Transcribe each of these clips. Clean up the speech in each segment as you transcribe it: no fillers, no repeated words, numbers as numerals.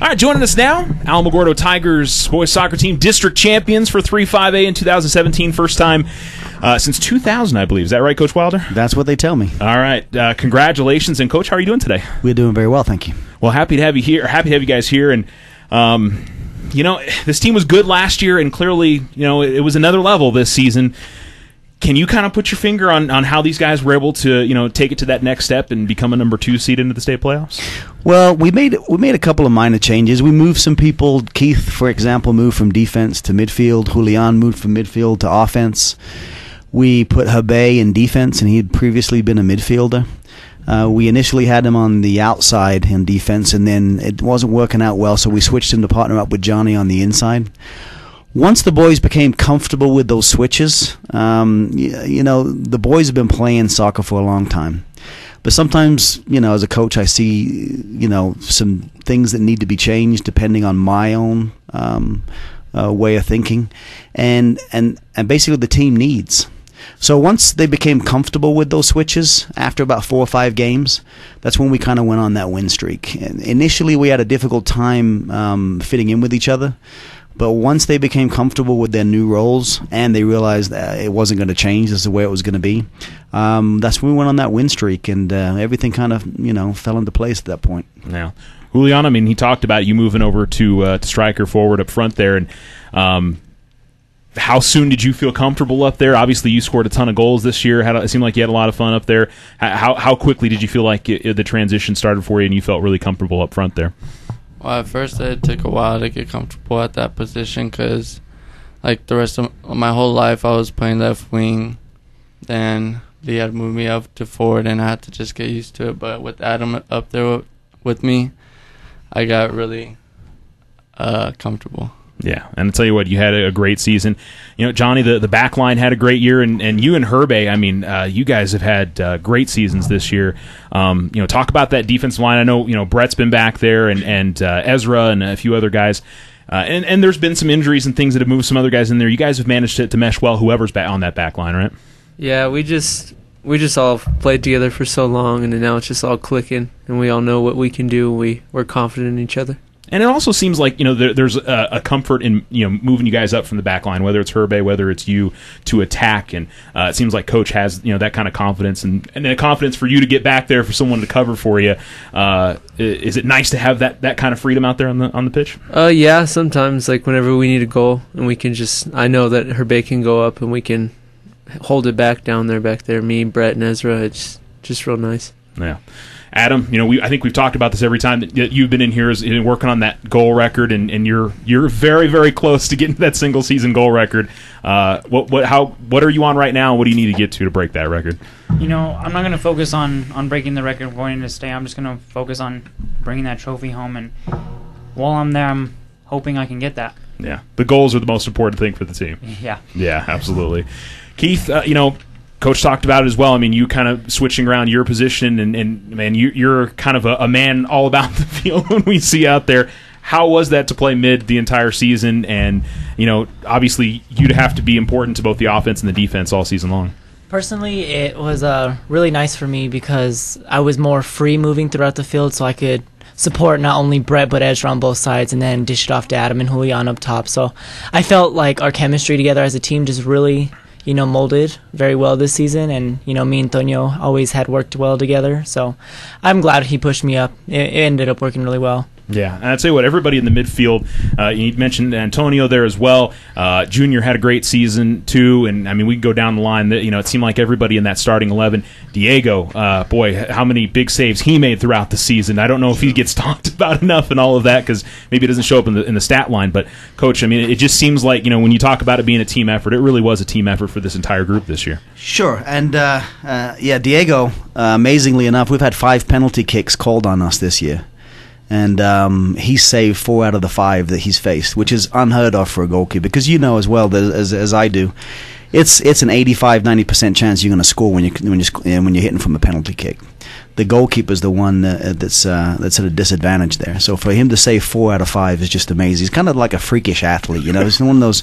All right, joining us now, Alamogordo Tigers boys soccer team, district champions for 3-5A in 2017. First time since 2000, I believe. Is that right, Coach Wilder? That's what they tell me. All right, congratulations. And, Coach, how are you doing today? We're doing very well, thank you. Well, happy to have you here. Happy to have you guys here. And, this team was good last year, and clearly, it was another level this season. Can you kind of put your finger on how these guys were able to, take it to that next step and become a number 2 seed into the state playoffs? Well, we made a couple of minor changes. We moved some people. Keith, for example, moved from defense to midfield. Julian moved from midfield to offense. We put Herbe in defense, and he had previously been a midfielder. We initially had him on the outside in defense, and then it wasn't working out well, so we switched him to partner up with Johnny on the inside. Once the boys became comfortable with those switches, the boys have been playing soccer for a long time. But sometimes, as a coach, I see, some things that need to be changed depending on my own way of thinking, and basically the team needs. So once they became comfortable with those switches, after about 4 or 5 games, that's when we kind of went on that win streak. And initially, we had a difficult time fitting in with each other. But once they became comfortable with their new roles and they realized that it wasn't going to change, this is the way it was going to be, that's when we went on that win streak, and everything kind of fell into place at that point. Yeah, Julian, he talked about you moving over to striker forward up front there, and how soon did you feel comfortable up there? Obviously, you scored a ton of goals this year. It seemed like you had a lot of fun up there. How quickly did you feel like the transition started for you and you felt really comfortable up front there? Well, at first it took a while to get comfortable at that position because, like, the rest of my whole life I was playing left wing. Then they had moved me up to forward, and I had to just get used to it. But with Adam up there with me, I got really comfortable. Yeah, and I'll tell you what, you had a great season. Johnny, the back line had a great year, and you and Herbe, you guys have had great seasons this year. Talk about that defensive line. I know, Brett's been back there, and Ezra and a few other guys. And there's been some injuries and things that have moved some other guys in there. You guys have managed to mesh well, whoever's back on that back line, right? Yeah, we just all played together for so long, and now it's just all clicking, and we all know what we can do. We're confident in each other. And it also seems like there's a comfort in moving you guys up from the back line, whether it's Herbe, whether it's you, to attack. And it seems like Coach has that kind of confidence and the confidence for you to get back there for someone to cover for you. Is it nice to have that kind of freedom out there on the pitch? Yeah, sometimes, like whenever we need a goal and we can I know that Herbe can go up and we can hold it back there. Me, Brett, and Ezra. It's just real nice. Yeah. Adam, I think we've talked about this every time that you've been in here is working on that goal record, and you're very, very close to getting to that single season goal record. What are you on right now? What do you need to get to break that record? I'm not going to focus on breaking the record going into state. I'm just going to focus on bringing that trophy home, and while I'm there, I'm hoping I can get that. Yeah, the goals are the most important thing for the team. Yeah. Yeah, absolutely. Keith, Coach talked about it as well. You kind of switching around your position, and man, you're kind of a man all about the field when we see out there. How was that to play mid the entire season? And, obviously you'd have to be important to both the offense and the defense all season long. Personally, it was really nice for me because I was more free moving throughout the field, so I could support not only Brett but Ezra on both sides and then dish it off to Adam and Julian up top. So I felt like our chemistry together as a team just really molded very well this season, and me and Tonio always had worked well together, so I'm glad he pushed me up. It ended up working really well. Yeah, and I'd say everybody in the midfield, you mentioned Antonio there as well. Junior had a great season too, and we can go down the line. It seemed like everybody in that starting 11. Diego, boy, how many big saves he made throughout the season. I don't know if he gets talked about enough and all of that because maybe it doesn't show up in the stat line. But Coach, it just seems like when you talk about it being a team effort, it really was a team effort for this entire group this year. Sure, and Diego, amazingly enough, we've had 5 penalty kicks called on us this year. And he's saved 4 out of the 5 that he's faced, which is unheard of for a goalkeeper. Because as well as I do, it's an 85-90% chance you're going to score when you're hitting from a penalty kick. The goalkeeper's the one that's at a disadvantage there. So for him to save 4 out of 5 is just amazing. He's kind of like a freakish athlete, He's one of those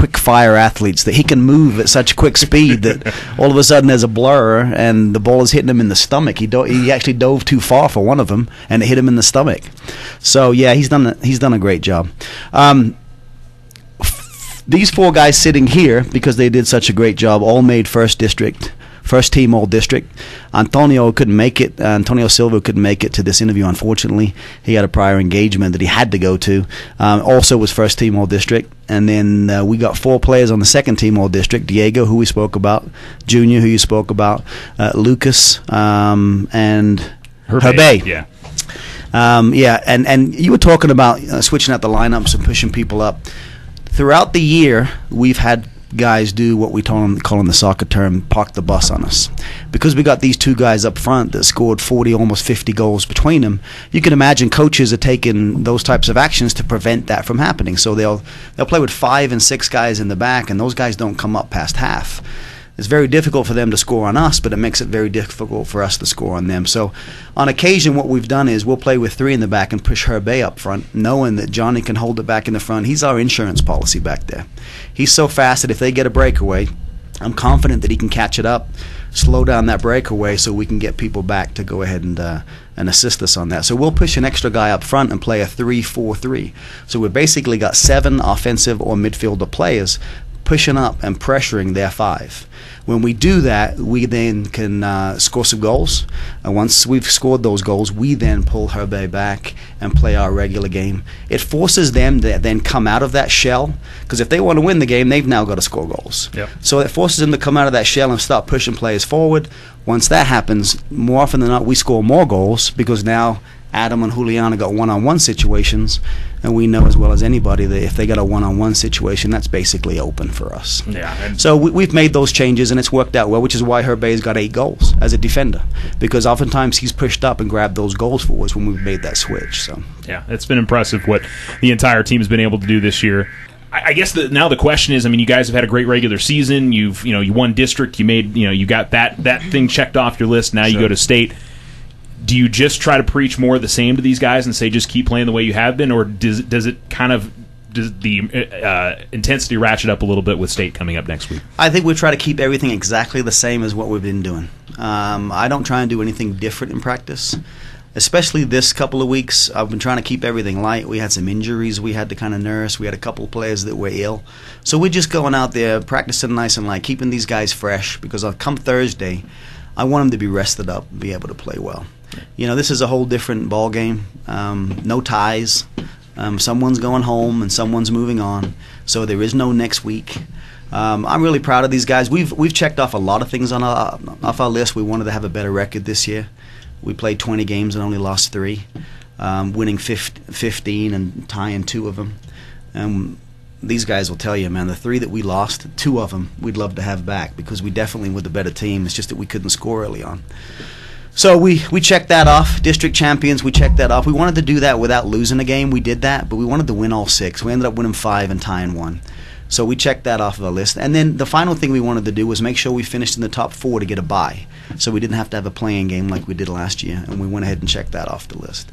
quick fire athletes that he can move at such quick speed that all of a sudden there's a blur and the ball is hitting him in the stomach. He actually dove too far for one of them and it hit him in the stomach. So yeah, he's done a great job. These 4 guys sitting here, because they did such a great job, all made first team all district. Antonio Silva couldn't make it to this interview, unfortunately. He had a prior engagement that he had to go to. Also was first team all district. And then we got 4 players on the second team all district: Diego, who we spoke about; Junior, who you spoke about; Lucas, and Herbe. Yeah. And you were talking about switching out the lineups and pushing people up. Throughout the year, we've had guys do what we call in the soccer term, park the bus on us. Because we got these 2 guys up front that scored 40, almost 50 goals between them, you can imagine coaches are taking those types of actions to prevent that from happening. So they'll play with 5 and 6 guys in the back, and those guys don't come up past half. It's very difficult for them to score on us, but it makes it very difficult for us to score on them. So on occasion, what we've done is we'll play with 3 in the back and push Herbe up front, knowing that Johnny can hold it back in the front. He's our insurance policy back there. He's so fast that if they get a breakaway, I'm confident that he can catch it up, slow down that breakaway so we can get people back to go ahead and assist us on that. So we'll push an extra guy up front and play a 3-4-3. So we've basically got 7 offensive or midfielder players pushing up and pressuring their 5. When we do that, we then can score some goals. And once we've scored those goals, we then pull Herbe back and play our regular game. It forces them to then come out of that shell, because if they want to win the game, they've now got to score goals. Yep. So it forces them to come out of that shell and start pushing players forward. Once that happens, more often than not, we score more goals, because now Adam and Juliana got one-on-one situations, and we know as well as anybody that if they got a one-on-one situation, that's basically open for us. Yeah. So we've made those changes, and it's worked out well, which is why Herbe's got 8 goals as a defender, because oftentimes he's pushed up and grabbed those goals for us when we've made that switch. So yeah, it's been impressive what the entire team has been able to do this year. I guess now the question is, I mean, you guys have had a great regular season. You won district. You got that thing checked off your list. Now you go to state. Do you just try to preach more of the same to these guys and say just keep playing the way you have been, or does the intensity ratchet up a little bit with state coming up next week? I think we try to keep everything exactly the same as what we've been doing. I don't try and do anything different in practice, especially this couple of weeks. I've been trying to keep everything light. We had some injuries we had to kind of nurse. We had a couple of players that were ill. So we're just going out there, practicing nice and light, keeping these guys fresh, because come Thursday, I want them to be rested up and be able to play well. This is a whole different ball game. No ties. Someone's going home and someone's moving on. So there is no next week. I'm really proud of these guys. We've checked off a lot of things off our list. We wanted to have a better record this year. We played 20 games and only lost 3, winning 15 and tying 2 of them. These guys will tell you, man, the 3 that we lost, 2 of them we'd love to have back, because we definitely were the better team. It's just that we couldn't score early on. So we checked that off. District champions, we checked that off. We wanted to do that without losing a game. We did that, but we wanted to win all 6. We ended up winning 5 and tying 1. So we checked that off of our list. And then the final thing we wanted to do was make sure we finished in the top 4 to get a bye, so we didn't have to have a playing game like we did last year, and we went ahead and checked that off the list.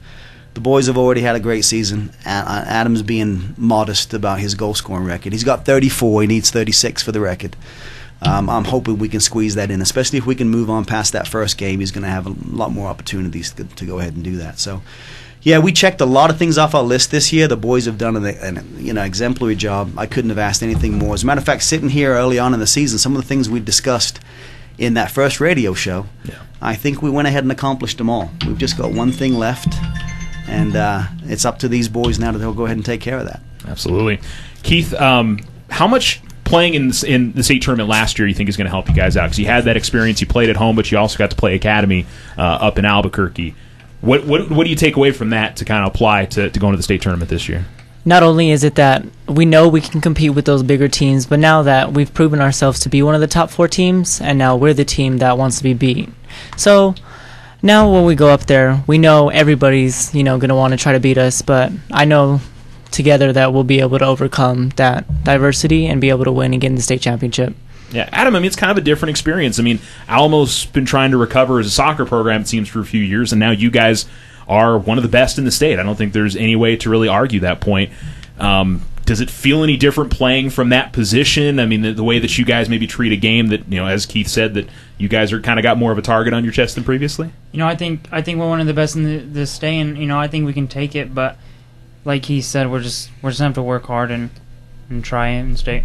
The boys have already had a great season. Adam's being modest about his goal-scoring record. He's got 34. He needs 36 for the record. I'm hoping we can squeeze that in, especially if we can move on past that first game. He's going to have a lot more opportunities to go ahead and do that. So, yeah, we checked a lot of things off our list this year. The boys have done an exemplary job. I couldn't have asked anything more. As a matter of fact, sitting here early on in the season, some of the things we discussed in that first radio show, I think we went ahead and accomplished them all. We've just got one thing left, and it's up to these boys now to go ahead and take care of that. Absolutely. Keith, how much playing in the state tournament last year you think is going to help you guys out? Because you had that experience, you played at home, but you also got to play academy up in Albuquerque. What do you take away from that to kind of apply to going to the state tournament this year? Not only is it that we know we can compete with those bigger teams, but now that we've proven ourselves to be one of the top 4 teams, and now we're the team that wants to be beat. So now when we go up there, we know everybody's going to want to try to beat us, but I know together that we'll be able to overcome that diversity and be able to win and get in the state championship. Yeah, Adam, I mean, it's kind of a different experience. I mean, Alamo's been trying to recover as a soccer program, it seems, for a few years, and now you guys are one of the best in the state. I don't think there's any way to really argue that point. does it feel any different playing from that position? I mean, the way that you guys maybe treat a game that, as Keith said, that you guys are kind of got more of a target on your chest than previously? I think we're one of the best in the state, and I think we can take it. But like he said, we're just gonna have to work hard and try it in state.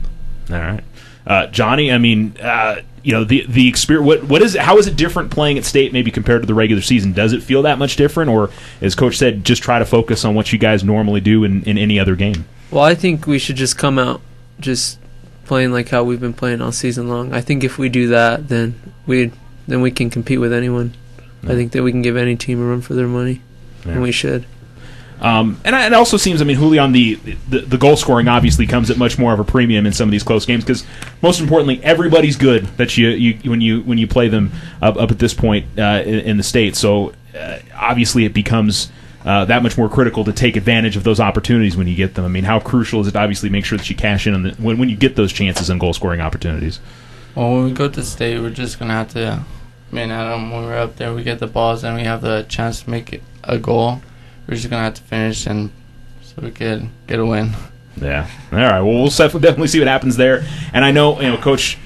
All right, Johnny. I mean, the experience. What is it? How is it different playing at state maybe compared to the regular season? Does it feel that much different, or as Coach said, just try to focus on what you guys normally do in any other game? Well, I think we should just come out just playing like how we've been playing all season long. I think if we do that, then we can compete with anyone. Yeah. I think that we can give any team a run for their money, and we should. And it also seems, Julian, the goal scoring obviously comes at much more of a premium in some of these close games because, most importantly, everybody's good that you when you play them up at this point in the state. So obviously it becomes that much more critical to take advantage of those opportunities when you get them. I mean, how crucial is it to obviously make sure that you cash in on when you get those chances and goal scoring opportunities? Well, when we go to state, we're just gonna have to. When we're up there, we get the balls and we have the chance to make a goal. We're just going to have to finish so we could get a win. Yeah. All right. Well, we'll definitely see what happens there. And I know, Coach,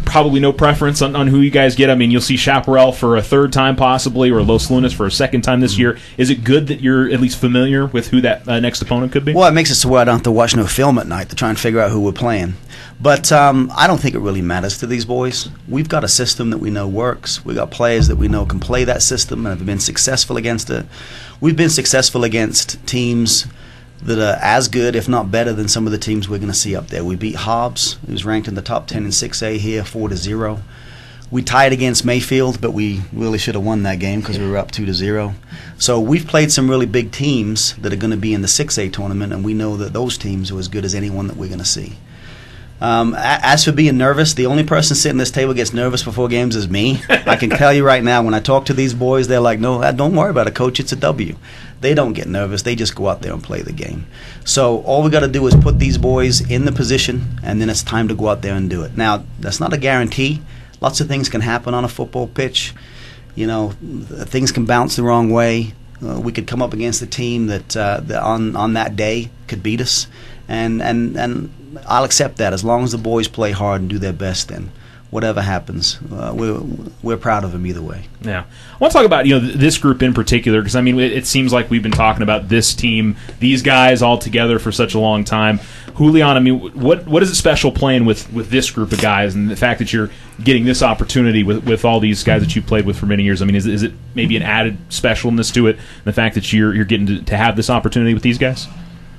probably no preference on who you guys get. I mean, you'll see Chaparral for a third time possibly or Los Lunas for a second time this year. Is it good that you're at least familiar with who that next opponent could be? Well, it makes it so I don't have to watch no film at night to try and figure out who we're playing. But I don't think it really matters to these boys. We've got a system that we know works. We've got players that we know can play that system and have been successful against it. We've been successful against teams that are as good, if not better, than some of the teams we're going to see up there. We beat Hobbs, who's ranked in the top 10 in 6A here, 4-0. We tied against Mayfield, but we really should have won that game because we were up 2-0. So we've played some really big teams that are going to be in the 6A tournament, and we know that those teams are as good as anyone that we're going to see. As for being nervous, the only person sitting at this table gets nervous before games is me. I can tell you right now, when I talk to these boys, they're like, no, don't worry about it, Coach, it's a W. They don't get nervous. They just go out there and play the game. So all we got to do is put these boys in the position, and then it's time to go out there and do it. Now, that's not a guarantee. Lots of things can happen on a football pitch. Things can bounce the wrong way. We could come up against a team that on that day could beat us, and I'll accept that as long as the boys play hard and do their best. Then whatever happens, we're proud of them either way. Yeah, I want to talk about this group in particular because it seems like we've been talking about this team, these guys all together for such a long time. Julian, what is it special playing with this group of guys and the fact that you're getting this opportunity with all these guys that you played with for many years? Is it maybe an added specialness to it, the fact that you're getting to have this opportunity with these guys?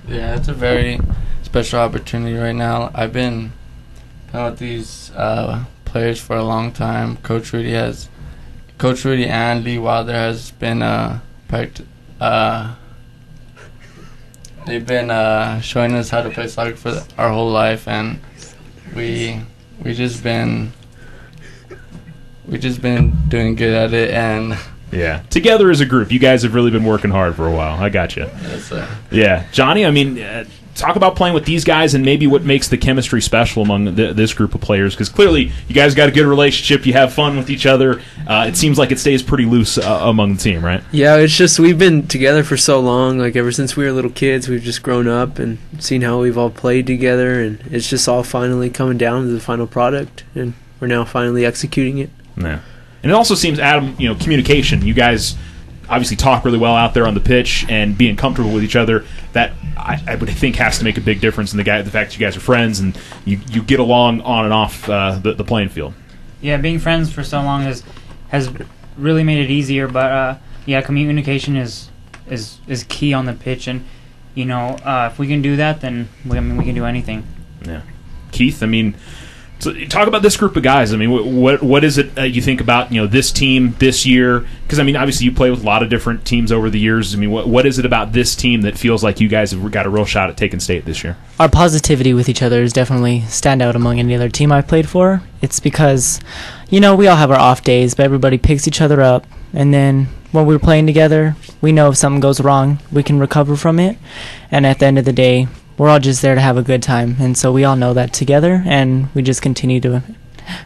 Yeah, it's a very special opportunity right now. I've been playing with these players for a long time. Coach Rudy and Lee Wilder has been they've been showing us how to play soccer for our whole life, and we just been doing good at it. And yeah, together as a group, you guys have really been working hard for a while. I got you. Yes, sir. Yeah, Johnny. Talk about playing with these guys and maybe what makes the chemistry special among this group of players, because clearly you guys got a good relationship. You have fun with each other. It seems like it stays pretty loose among the team, right? Yeah, it's just we've been together for so long. Like ever since we were little kids, we've just grown up and seen how we've all played together, and it's just all finally coming down to the final product, and we're now finally executing it. Yeah, and it also seems, Adam, communication. You guys obviously talk really well out there on the pitch, and being comfortable with each other, that I would think has to make a big difference in the fact that you guys are friends and you get along on and off the playing field. Yeah, being friends for so long has really made it easier, but communication is key on the pitch, and if we can do that, then we can do anything. Yeah, Keith, so talk about this group of guys. What is it you think about this team this year? Because obviously you play with a lot of different teams over the years. What is it about this team that feels like you guys have got a real shot at taking state this year? Our positivity with each other is definitely stand out among any other team I've played for. It's because we all have our off days, but everybody picks each other up, and then when we're playing together, we know if something goes wrong, we can recover from it, and at the end of the day, we're all just there to have a good time, and so we all know that together, and we just continue to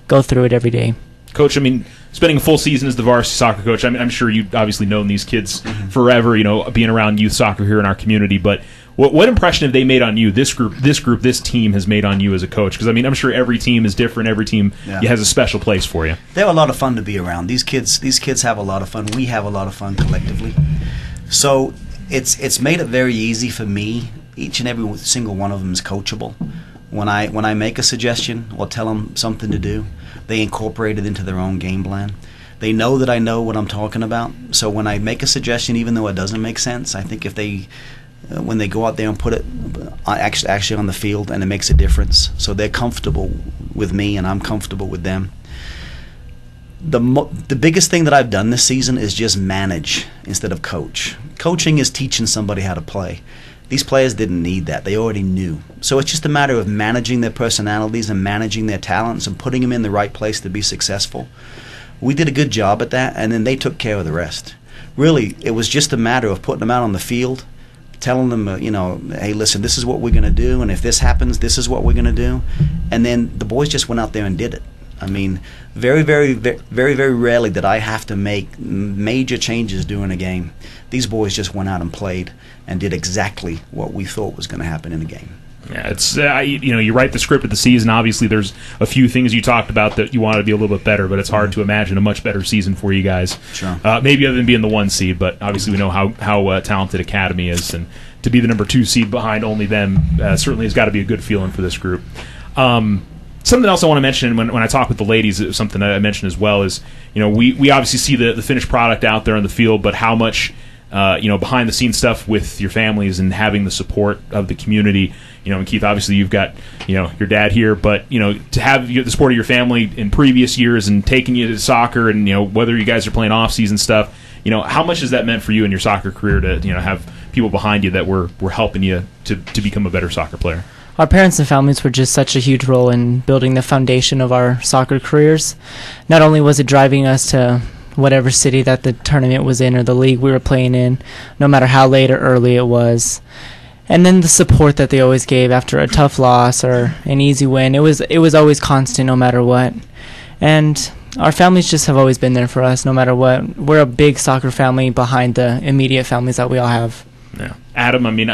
go through it every day. Coach, I mean, spending a full season as the varsity soccer coach, I mean, I'm sure you've obviously known these kids forever, being around youth soccer here in our community, but what impression have they made on you, this team has made on you as a coach? Because, I mean, I'm sure every team is different, every team has a special place for you. They're a lot of fun to be around. These kids have a lot of fun. We have a lot of fun collectively. So it's made it very easy for me. Each and every single one of them is coachable. When I make a suggestion or tell them something to do, they incorporate it into their own game plan. They know that I know what I'm talking about. So when I make a suggestion, even though it doesn't make sense, I think if they, when they go out there and put it actually on the field, and it makes a difference, so they're comfortable with me and I'm comfortable with them. The biggest thing that I've done this season is just manage instead of coach. Coaching is teaching somebody how to play. These players didn't need that. They already knew. So it's just a matter of managing their personalities and managing their talents and putting them in the right place to be successful. We did a good job at that, and then they took care of the rest. Really, it was just a matter of putting them out on the field, telling them, hey, listen, this is what we're going to do, and if this happens, this is what we're going to do. And then the boys just went out there and did it. I mean, very, very, very, very, very rarely did I have to make major changes during a game. These boys just went out and played and did exactly what we thought was going to happen in the game. Yeah, it's you write the script of the season. Obviously, there's a few things you talked about that you wanted to be a little bit better, but it's hard to imagine a much better season for you guys. Sure. Maybe other than being the 1 seed, but obviously we know how talented Academy is, and to be the number 2 seed behind only them certainly has got to be a good feeling for this group. Something else I want to mention when I talk with the ladies, something that I mentioned as well is, we obviously see the finished product out there on the field, but how much behind the scenes stuff with your families and having the support of the community. And Keith, obviously you've got your dad here, but to have the support of your family in previous years and taking you to soccer, and whether you guys are playing off season stuff, how much has that meant for you in your soccer career to have people behind you that were helping you to become a better soccer player? Our parents and families were just such a huge role in building the foundation of our soccer careers. Not only was it driving us to whatever city that the tournament was in or the league we were playing in, no matter how late or early it was, and then the support that they always gave after a tough loss or an easy win, it was always constant no matter what. And our families just have always been there for us no matter what. We're a big soccer family behind the immediate families that we all have. Yeah. Adam, I mean,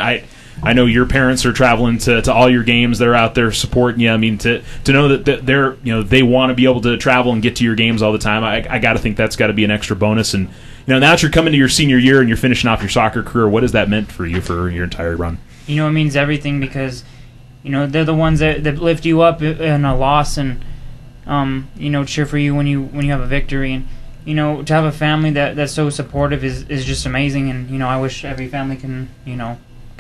I know your parents are traveling to all your games. They're out there supporting you. I mean, to know that they're they want to be able to travel and get to your games all the time. I got to think that's got to be an extra bonus. And now that you're coming to your senior year and you're finishing off your soccer career, what has that meant for you for your entire run? It means everything because they're the ones that lift you up in a loss and cheer for you when you have a victory. And to have a family that's so supportive is just amazing. And I wish every family can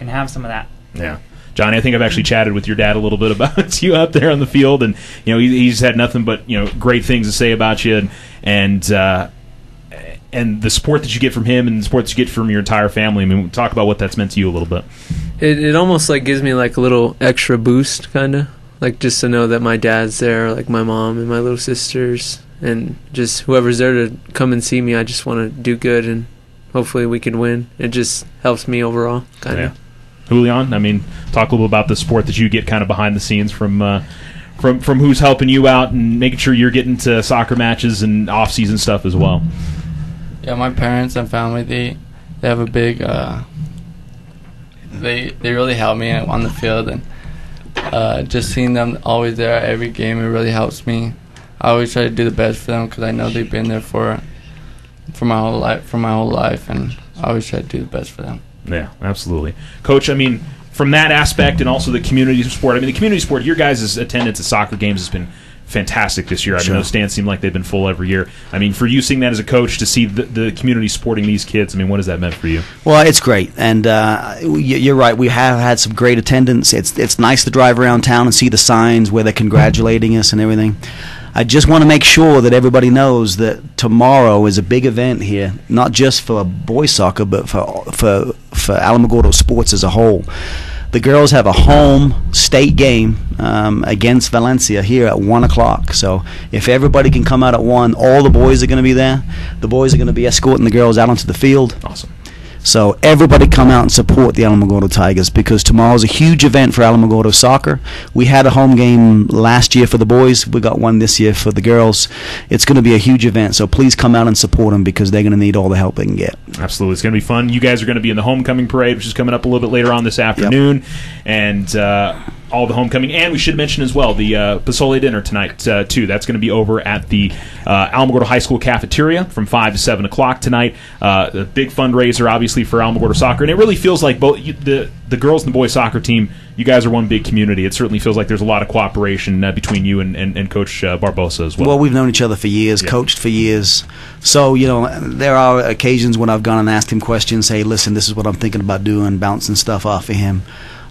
have some of that. Yeah. Johnny, I think I've actually chatted with your dad a little bit about you out there on the field, and he's had nothing but great things to say about you, and the support that you get from him and the support that you get from your entire family. I mean, talk about what that's meant to you a little bit. It almost gives me a little extra boost, kind of just to know that my dad's there, my mom and my little sisters, and just whoever's there to come and see me. I just want to do good, and hopefully we can win. It just helps me overall, kind of. Yeah. Julian, I mean, talk a little about the support that you get kind of behind the scenes from who's helping you out and making sure you're getting to soccer matches and off-season stuff as well. Yeah, my parents and family, they have a big they really help me on the field, and just seeing them always there at every game, it really helps me. I always try to do the best for them because I know they've been there for my whole life, and I always try to do the best for them. Yeah, absolutely. Coach, I mean, from that aspect and also the community support, the community support, your guys' attendance at soccer games has been fantastic this year. I mean, those stands seem like they've been full every year. I mean, for you seeing that as a coach, to see the community supporting these kids, I mean, what has that meant for you? Well, it's great, and you're right. We have had some great attendance. It's nice to drive around town and see the signs where they're congratulating us and everything. I just want to make sure that everybody knows that tomorrow is a big event here, not just for boys soccer, but for Alamogordo sports as a whole. The girls have a home state game against Valencia here at 1 o'clock. So if everybody can come out at 1, all the boys are going to be there. The boys are going to be escorting the girls out onto the field. Awesome. So everybody come out and support the Alamogordo Tigers, because tomorrow's a huge event for Alamogordo soccer. We had a home game last year for the boys. We got one this year for the girls. It's going to be a huge event, so please come out and support them, because they're going to need all the help they can get. Absolutely. It's going to be fun. You guys are going to be in the homecoming parade, which is coming up a little bit later on this afternoon. And all the homecoming. And we should mention as well the Pozole dinner tonight, too. That's going to be over at the Alamogordo High School cafeteria from 5 to 7 o'clock tonight. The big fundraiser, obviously, for Alamogordo soccer. And it really feels like both the girls and the boys soccer team, you guys are one big community. It certainly feels like there's a lot of cooperation between you and Coach Barbosa as well. Well, we've known each other for years, coached for years. So, there are occasions when I've gone and asked him questions, hey, listen, this is what I'm thinking about doing, bouncing stuff off of him.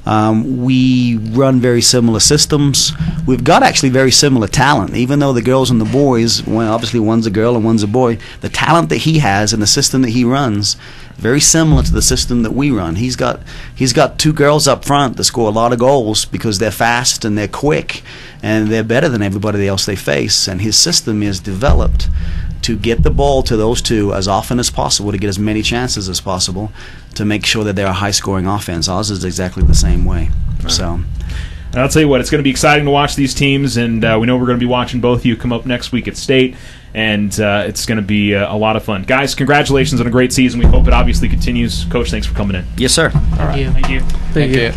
We run very similar systems. We've got actually very similar talent. Even though the girls and the boys, well, obviously one's a girl and one's a boy, the talent that he has and the system that he runs, very similar to the system that we run. He's got two girls up front that score a lot of goals because they're fast and they're quick and they're better than everybody else they face. And his system is developed to get the ball to those two as often as possible, to get as many chances as possible, to make sure that they're a high-scoring offense. Ours is exactly the same way. Right. So, and I'll tell you what, it's going to be exciting to watch these teams, and we know we're going to be watching both of you come up next week at State, and it's going to be a lot of fun. Guys, congratulations on a great season. We hope it obviously continues. Coach, thanks for coming in. yes, sir. Thank you. Thank you.